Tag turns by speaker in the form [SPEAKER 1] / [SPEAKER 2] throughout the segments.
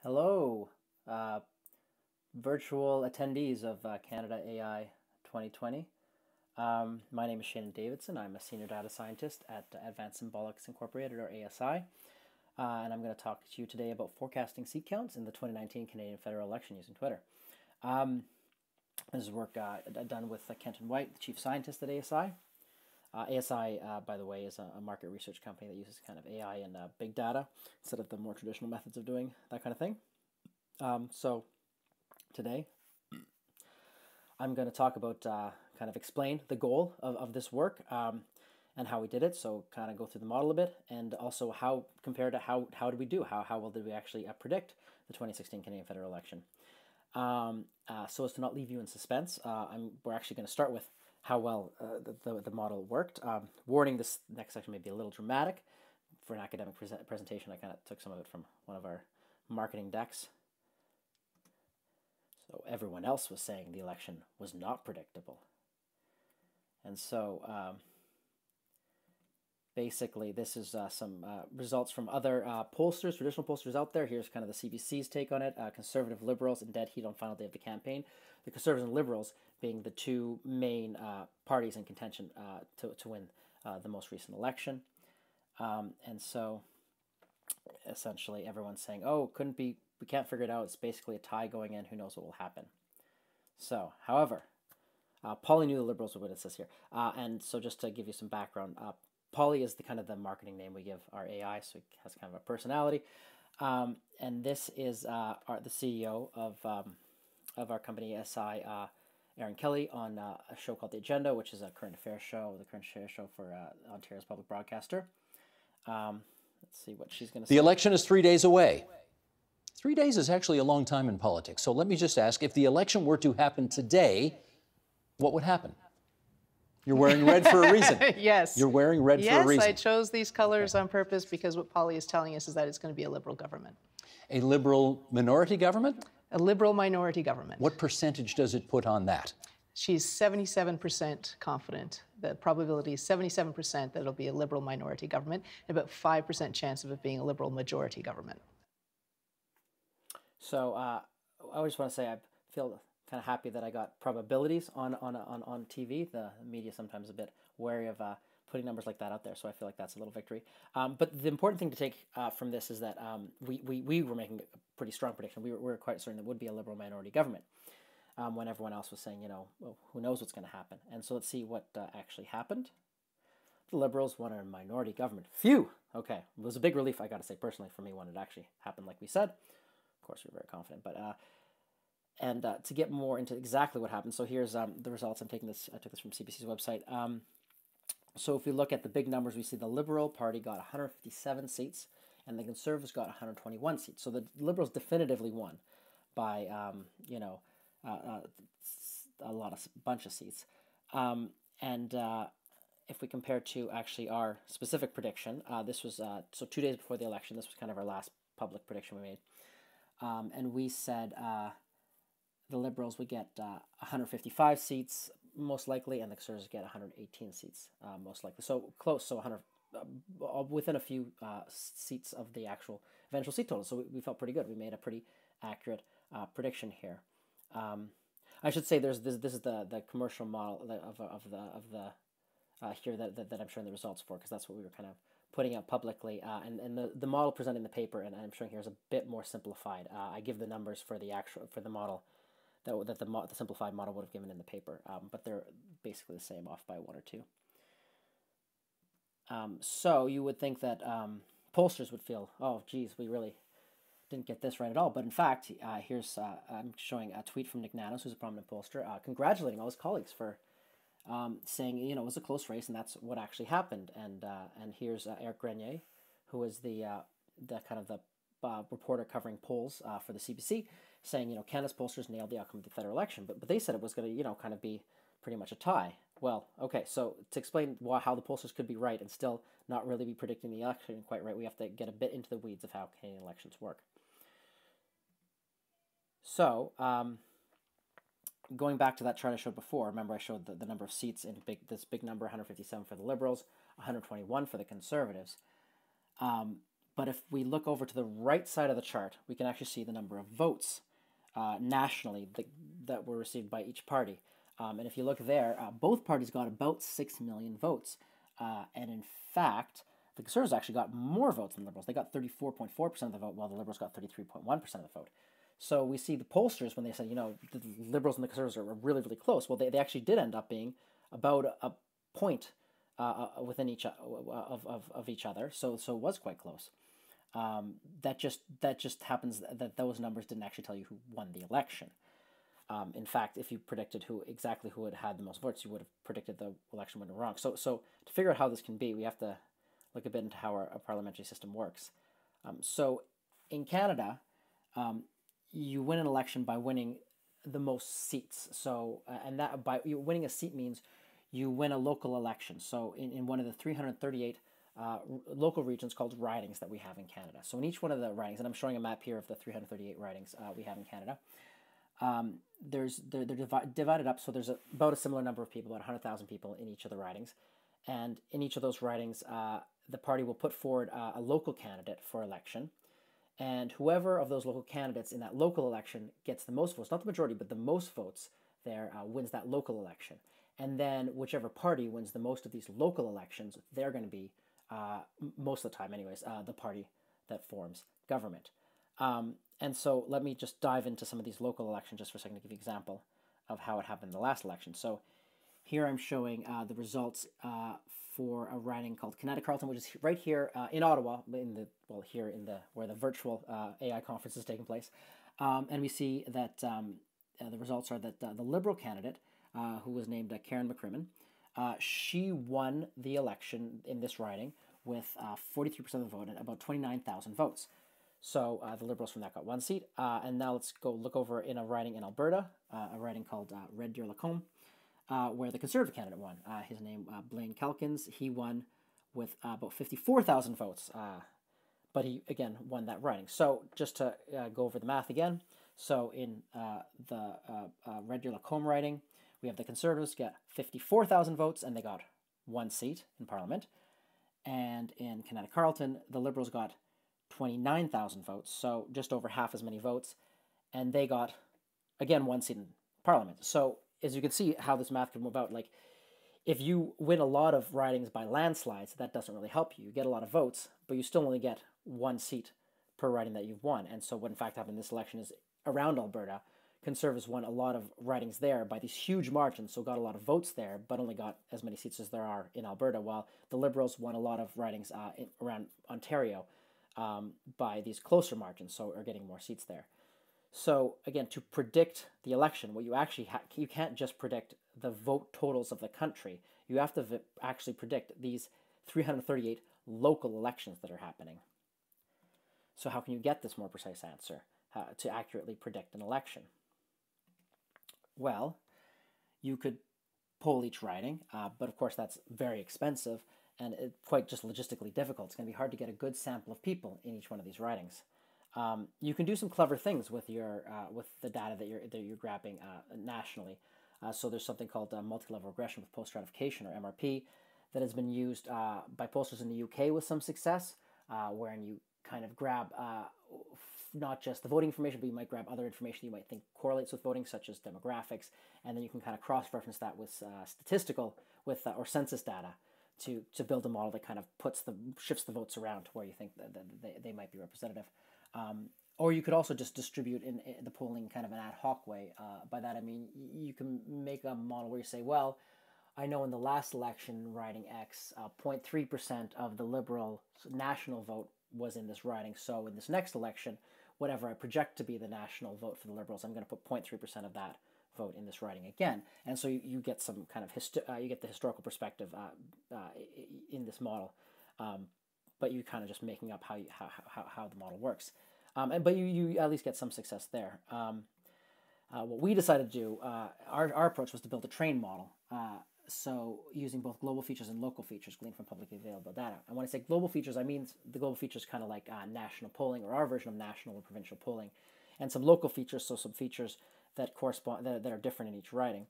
[SPEAKER 1] Hello, uh, virtual attendees of Canada AI 2020. My name is Shainen Davidson. I'm a senior data scientist at Advanced Symbolics Incorporated, or ASI, and I'm going to talk to you today about forecasting seat counts in the 2019 Canadian federal election using Twitter. This is work done with Kenton, the chief scientist at ASI. ASI, by the way, is a market research company that uses kind of AI and big data instead of the more traditional methods of doing that kind of thing. So today I'm going to talk about kind of explain the goal of this work and how we did it. So kind of go through the model a bit, and also how compared to how did we do? How well did we actually predict the 2016 Canadian federal election? So as to not leave you in suspense, we're actually going to start with how well the model worked. Warning, this next section may be a little dramatic. For an academic presentation, I kind of took some of it from one of our marketing decks. So everyone else was saying the election was not predictable. And so basically this is some results from other pollsters, traditional pollsters out there. Here's kind of the CBC's take on it. Conservative Liberals in dead heat on final day of the campaign. The Conservatives and Liberals being the two main parties in contention to win the most recent election. And so essentially everyone's saying, oh, we can't figure it out. It's basically a tie going in. Who knows what will happen? So, however, Polly knew the Liberals would win, it says here. And so just to give you some background, Polly is the kind of the marketing name we give our AI, so it has kind of a personality. And this is the CEO of our company, SI, Aaron Kelly, on a show called The Agenda, which is a current affairs show, the current affairs show for Ontario's public broadcaster. Let's see what she's going to say.
[SPEAKER 2] The election is 3 days away. 3 days is actually a long time in politics. So let me just ask, if the election were to happen today, what would happen? You're wearing red for a reason.
[SPEAKER 3] Yes.
[SPEAKER 2] You're wearing red for a reason.
[SPEAKER 3] Yes, I chose these colors on purpose because what Polly is telling us is that it's going to be a Liberal government.
[SPEAKER 2] A Liberal minority government?
[SPEAKER 3] A Liberal minority government.
[SPEAKER 2] What percentage does it put on that?
[SPEAKER 3] She's 77% confident. The probability is 77% that it'll be a Liberal minority government, and about 5% chance of it being a Liberal majority government.
[SPEAKER 1] So I just want to say I feel kind of happy that I got probabilities on TV. The media sometimes a bit wary of putting numbers like that out there, so I feel like that's a little victory. But the important thing to take from this is that we were making a pretty strong prediction. We were quite certain it would be a Liberal minority government when everyone else was saying, well, who knows what's going to happen. And so let's see what actually happened. The Liberals won a minority government. Phew! Okay, it was a big relief, I got to say, personally, for me when it actually happened like we said. Of course, we were very confident, but and to get more into exactly what happened, so here's the results. I took this from CBC's website. So if we look at the big numbers, we see the Liberal Party got 157 seats, and the Conservatives got 121 seats. So the Liberals definitively won by a bunch of seats. And if we compare to actually our specific prediction, this was so 2 days before the election. This was kind of our last public prediction we made. And we said the Liberals would get 155 seats, most likely, and the Conservatives get 118 seats, most likely. So close, so 100, within a few seats of the actual eventual seat total. So we felt pretty good. We made a pretty accurate prediction here. I should say this is the commercial model of the here that I'm showing the results for, because that's what we were kind of putting out publicly, and the model presented in the paper, and I'm showing here, is a bit more simplified. I give the numbers for the model that the simplified model would have given in the paper, but they're basically the same, off by 1 or 2. So you would think that pollsters would feel, oh, geez, we really didn't get this right at all. But in fact, here's I'm showing a tweet from Nick Nanos, who's a prominent pollster, congratulating all his colleagues for saying, it was a close race, and that's what actually happened. And here's Eric Grenier, who is the kind of the reporter covering polls for the CBC, saying, Canada's pollsters nailed the outcome of the federal election, but they said it was going to, kind of be pretty much a tie. Well, okay, so to explain how the pollsters could be right and still not really be predicting the election quite right, we have to get a bit into the weeds of how Canadian elections work. So, going back to that chart I showed before, remember I showed the number of seats in this big number, 157 for the Liberals, 121 for the Conservatives. But if we look over to the right side of the chart, we can actually see the number of votes nationally that were received by each party. And if you look there, both parties got about 6 million votes. And in fact, the Conservatives actually got more votes than the Liberals. They got 34.4% of the vote, while the Liberals got 33.1% of the vote. So we see the pollsters, when they said, the Liberals and the Conservatives are really, really close, well, they actually did end up being about a point within each of each other. So it was quite close. That just happens that those numbers didn't actually tell you who won the election. In fact, if you predicted exactly who had the most votes, you would have predicted the election went wrong. So to figure out how this can be, we have to look a bit into how our parliamentary system works. So in Canada, you win an election by winning the most seats. So and that by winning a seat means you win a local election. So in one of the 338 local regions called ridings that we have in Canada. So in each one of the ridings, and I'm showing a map here of the 338 ridings we have in Canada, they're divided up. So there's about a similar number of people, about 100,000 people in each of the ridings. And in each of those ridings, the party will put forward a local candidate for election. And whoever of those local candidates in that local election gets the most votes, not the majority, but the most votes there, wins that local election. And then whichever party wins the most of these local elections, they're going to be, most of the time anyways, the party that forms government. And so let me just dive into some of these local elections just for a second to give you an example of how it happened in the last election. So here I'm showing the results for a riding called Kenton, which is right here in Ottawa, where the virtual AI conference is taking place. And we see that the results are that the Liberal candidate, who was named Karen McCrimmon, she won the election in this riding with 43% of the vote and about 29,000 votes. So the Liberals from that got one seat. And now let's go look over in a riding in Alberta, a riding called Red Deer Lacombe, where the Conservative candidate won. His name, Blaine Calkins, he won with about 54,000 votes. But he, again, won that riding. So just to go over the math again, so in the Red Deer Lacombe riding, we have the Conservatives get 54,000 votes, and they got one seat in Parliament. And in Kenton, the Liberals got 29,000 votes, so just over half as many votes, and they got, again, one seat in Parliament. So as you can see how this math could move out, like if you win a lot of ridings by landslides, that doesn't really help you. You get a lot of votes, but you still only get one seat per riding that you've won. And so what in fact happened in this election is around Alberta, Conservatives won a lot of ridings there by these huge margins, so got a lot of votes there, but only got as many seats as there are in Alberta, while the Liberals won a lot of ridings around Ontario by these closer margins, so are getting more seats there. So again, to predict the election, what you actually you can't just predict the vote totals of the country. You have to actually predict these 338 local elections that are happening. So how can you get this more precise answer to accurately predict an election? Well, you could poll each riding, but of course that's very expensive and quite just logistically difficult. It's going to be hard to get a good sample of people in each one of these ridings. You can do some clever things with the data that you're grabbing nationally. So there's something called multi-level regression with post-stratification, or MRP, that has been used by pollsters in the UK with some success, wherein you kind of grab not just the voting information, but you might grab other information you might think correlates with voting, such as demographics, and then you can kind of cross-reference that with or census data to build a model that kind of shifts the votes around to where you think that they might be representative. Or you could also just distribute in the polling kind of an ad hoc way. By that I mean you can make a model where you say, well, I know in the last election riding X, 0.3% of the Liberal national vote was in this riding. So in this next election, whatever I project to be the national vote for the Liberals, I'm going to put 0.3% of that vote in this riding again. And so you get some kind of you get the historical perspective in this model, but you're kind of just making up how the model works. But you at least get some success there. What we decided to do, our approach was to build a trained model. So using both global features and local features gleaned from publicly available data. And when I say global features, I mean the global features kind of like national polling, or our version of national or provincial polling, and some local features, so some features that correspond that are different in each riding.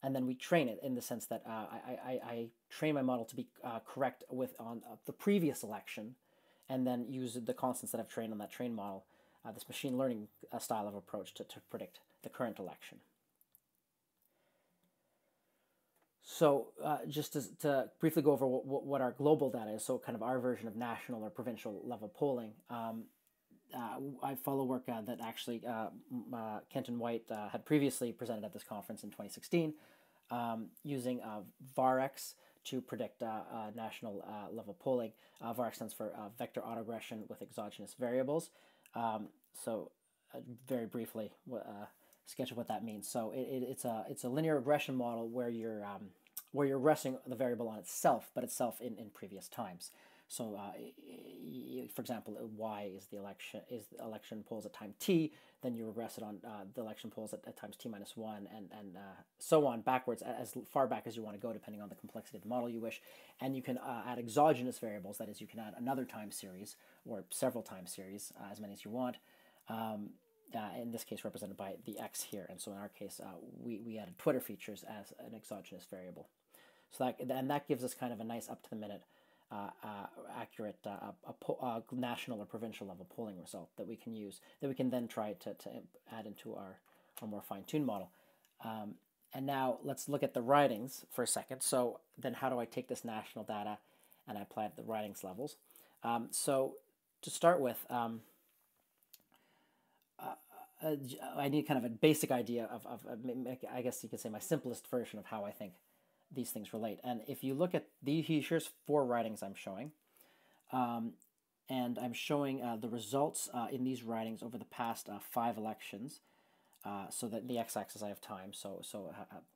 [SPEAKER 1] And then we train it in the sense that I train my model to be correct on the previous election, and then use the constants that I've trained on that train model, this machine learning style of approach to predict the current election. So just to briefly go over what our global data is, so kind of our version of national or provincial level polling. I follow work that actually Kenton White had previously presented at this conference in 2016, using VARX to predict national level polling. VARX stands for vector autoregression with exogenous variables. So very briefly, sketch of what that means. So it's a linear regression model where you're regressing the variable on itself, but itself in previous times. So, for example, y is the election polls at time t. Then you regress it on the election polls at times t minus 1, and so on backwards as far back as you want to go, depending on the complexity of the model you wish. And you can add exogenous variables. That is, you can add another time series or several time series, as many as you want. In this case, represented by the x here. And so in our case, we added Twitter features as an exogenous variable. So that gives us kind of a nice up-to-the-minute, accurate national or provincial level polling result that we can use, that we can then try to add into our more fine-tuned model. And now let's look at the writings for a second. So then how do I take this national data and I apply it to the writings levels? So to start with, I need kind of a basic idea of, I guess you could say, my simplest version of how I think these things relate. And if you look at here's 4 writings I'm showing. And I'm showing the results in these writings over the past 5 elections. So that the x-axis I have time, so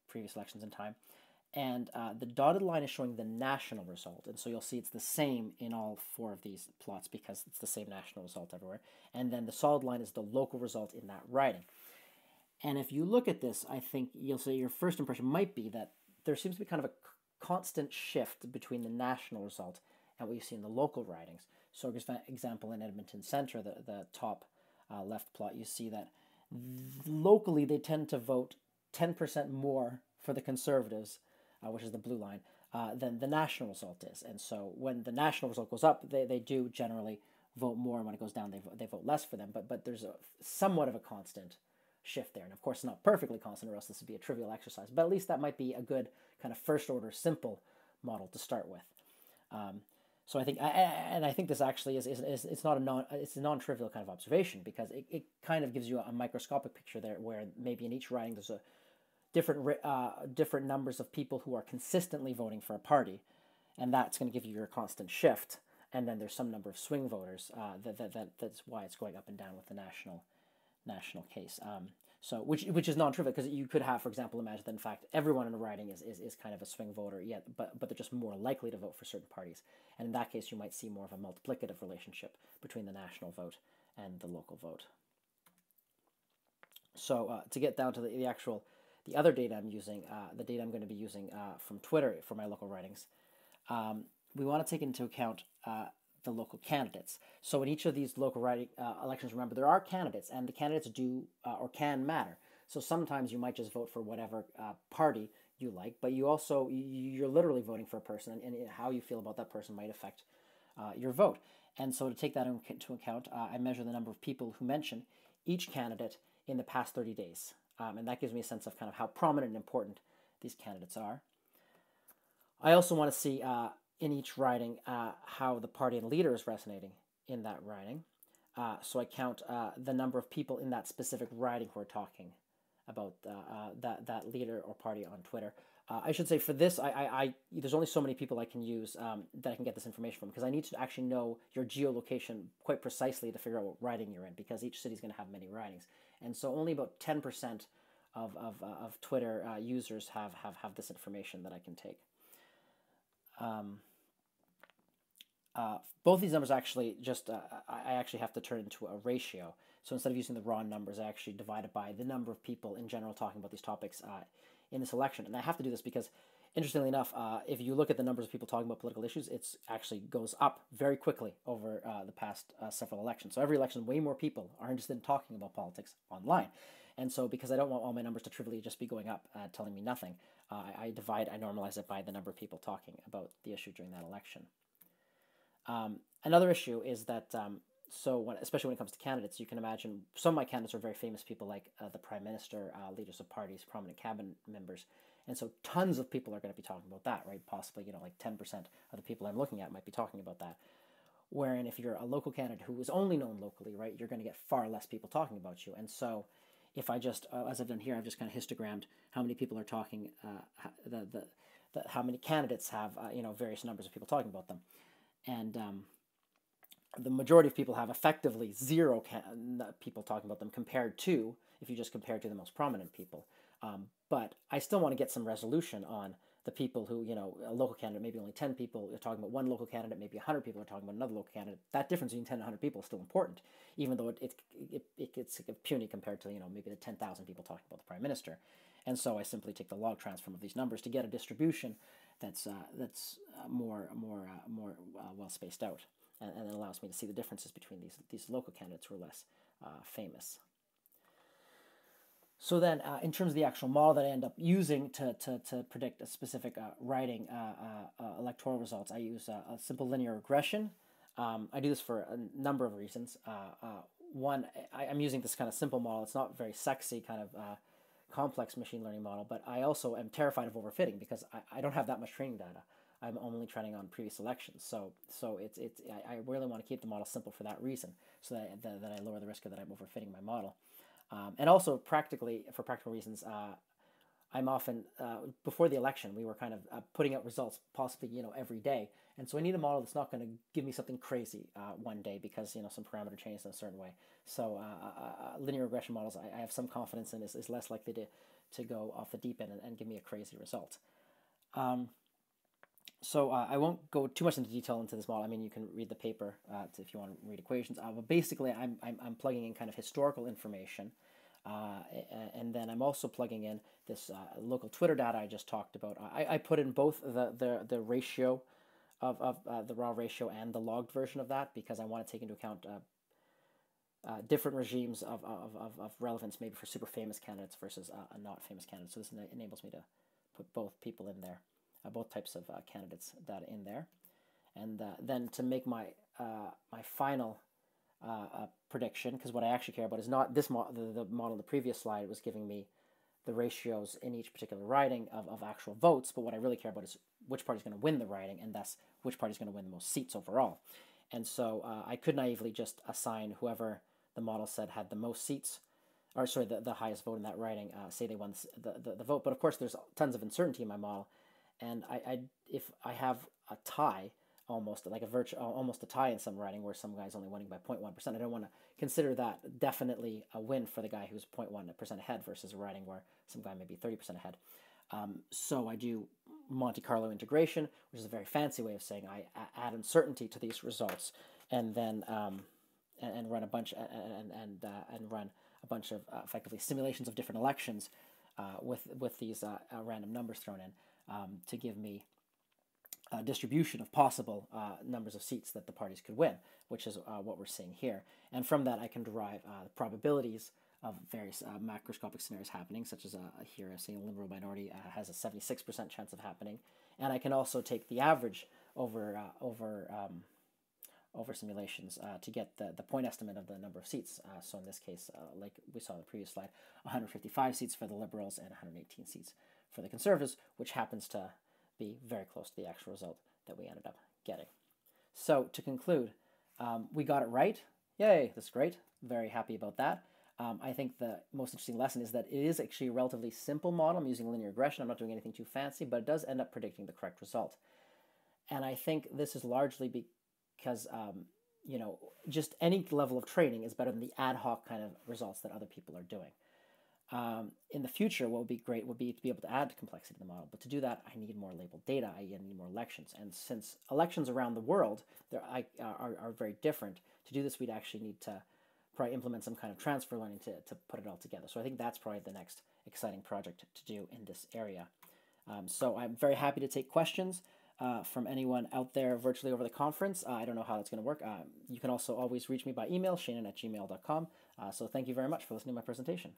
[SPEAKER 1] previous elections in time. And the dotted line is showing the national result. And so you'll see it's the same in all 4 of these plots because it's the same national result everywhere. And then the solid line is the local result in that writing. And if you look at this, I think you'll say your first impression might be that there seems to be kind of a constant shift between the national result and what you see in the local writings. So, for example, in Edmonton Centre, the top left plot, you see that locally they tend to vote 10% more for the Conservatives, which is the blue line, than the national result is. And so when the national result goes up, they do generally vote more, and when it goes down, they vote less for them. But there's somewhat of a constant shift there. And of course, not perfectly constant, or else this would be a trivial exercise. But at least that might be a good kind of first-order simple model to start with. So I think this actually is it's a non-trivial kind of observation, because it kind of gives you a microscopic picture there, where maybe in each writing there's a different numbers of people who are consistently voting for a party, and that's going to give you your constant shift. And then there's some number of swing voters. That's why it's going up and down with the national case. So which is non-trivial, because you could have, for example, imagine that in fact everyone in a riding is kind of a swing voter, yet but they're just more likely to vote for certain parties. And in that case, you might see more of a multiplicative relationship between the national vote and the local vote. So to get down to the other data I'm using, the data I'm going to be using from Twitter for my local writings, we want to take into account the local candidates. So in each of these local elections, remember, there are candidates, and the candidates do or can matter. So sometimes you might just vote for whatever party you like, but you're literally voting for a person, and how you feel about that person might affect your vote. And so to take that into account, I measure the number of people who mention each candidate in the past 30 days. And that gives me a sense of kind of how prominent and important these candidates are. I also want to see in each riding how the party and leader is resonating in that riding. So I count the number of people in that specific riding who are talking about that leader or party on Twitter. I should say for this, there's only so many people I can use that I can get this information from, because I need to actually know your geolocation quite precisely to figure out what riding you're in, because each city is going to have many ridings. And so only about 10% of Twitter users have this information that I can take. Both these numbers actually I actually have to turn into a ratio. So instead of using the raw numbers, I actually divide it by the number of people in general talking about these topics in this election. And I have to do this because, interestingly enough, if you look at the numbers of people talking about political issues, it actually goes up very quickly over the past several elections. So every election, way more people are interested in talking about politics online. And so because I don't want all my numbers to trivially just be going up, telling me nothing, I normalize it by the number of people talking about the issue during that election. Another issue is that especially when it comes to candidates, you can imagine some of my candidates are very famous people, like the prime minister, leaders of parties, prominent cabinet members, and so tons of people are going to be talking about that, right? Possibly, like 10% of the people I'm looking at might be talking about that. Wherein if you're a local candidate who is only known locally, right, you're going to get far less people talking about you. And so if I just, as I've done here, I've just kind of histogrammed how many people are talking, how many candidates have, various numbers of people talking about them. And the majority of people have effectively zero people talking about them compared to, if you just compare to the most prominent people. But I still want to get some resolution on the people who, a local candidate, maybe only 10 people are talking about one local candidate, maybe 100 people are talking about another local candidate. That difference between 10 and 100 people is still important, even though it's puny compared to, maybe the 10,000 people talking about the prime minister. And so I simply take the log transform of these numbers to get a distribution that's more well spaced out, and it allows me to see the differences between these local candidates who are less famous. So then, in terms of the actual model that I end up using to predict a specific riding electoral results, I use a simple linear regression. I do this for a number of reasons. One, I'm using this kind of simple model. It's not very sexy, kind of complex machine learning model, but I also am terrified of overfitting because I don't have that much training data. I'm only training on previous elections, so I really want to keep the model simple for that reason, so that I lower the risk of that I'm overfitting my model. And also, for practical reasons, I'm often, before the election, we were kind of putting out results possibly, every day. And so I need a model that's not going to give me something crazy one day because, some parameter changes in a certain way. So linear regression models, I have some confidence in is less likely to go off the deep end and give me a crazy result. So I won't go too much into detail into this model. I mean, you can read the paper if you want to read equations. But basically, I'm plugging in kind of historical information, and then I'm also plugging in this local Twitter data I just talked about. I put in both the ratio of the raw ratio and the logged version of that because I want to take into account different regimes of relevance, maybe for super famous candidates versus a not famous candidate. So this enables me to put both people in there. Both types of candidates data in there, and then to make my my final prediction, because what I actually care about is not this the model in the previous slide was giving me the ratios in each particular riding of actual votes, but what I really care about is which party is going to win the riding, and thus which party is going to win the most seats overall. And so I could naively just assign whoever the model said had the most seats, or sorry, the highest vote in that riding, say they won the vote. But of course, there's tons of uncertainty in my model. And if I have a tie, almost like almost a tie in some riding where some guy's only winning by 0.1%, I don't want to consider that definitely a win for the guy who's 0.1% ahead versus a riding where some guy may be 30% ahead. So I do Monte Carlo integration, which is a very fancy way of saying I add uncertainty to these results, and then and run a bunch and run a bunch of effectively simulations of different elections with these random numbers thrown in. To give me a distribution of possible numbers of seats that the parties could win, which is what we're seeing here. And from that, I can derive the probabilities of various macroscopic scenarios happening, such as here, a single liberal minority has a 76% chance of happening. And I can also take the average over simulations to get the point estimate of the number of seats. So in this case, like we saw in the previous slide, 155 seats for the Liberals and 118 seats for the Conservatives, which happens to be very close to the actual result that we ended up getting. So to conclude, we got it right. Yay, that's great. Very happy about that. I think the most interesting lesson is that it is actually a relatively simple model. I'm using linear regression. I'm not doing anything too fancy, but it does end up predicting the correct result. And I think this is largely because just any level of training is better than the ad hoc kind of results that other people are doing. In the future, what would be great would be to be able to add complexity to the model. But to do that, I need more labeled data. I need more elections. And since elections around the world are very different, to do this, we'd actually need to probably implement some kind of transfer learning to put it all together. So I think that's probably the next exciting project to do in this area. So I'm very happy to take questions from anyone out there virtually over the conference. I don't know how that's going to work. You can also always reach me by email, shainen@gmail.com. So thank you very much for listening to my presentation.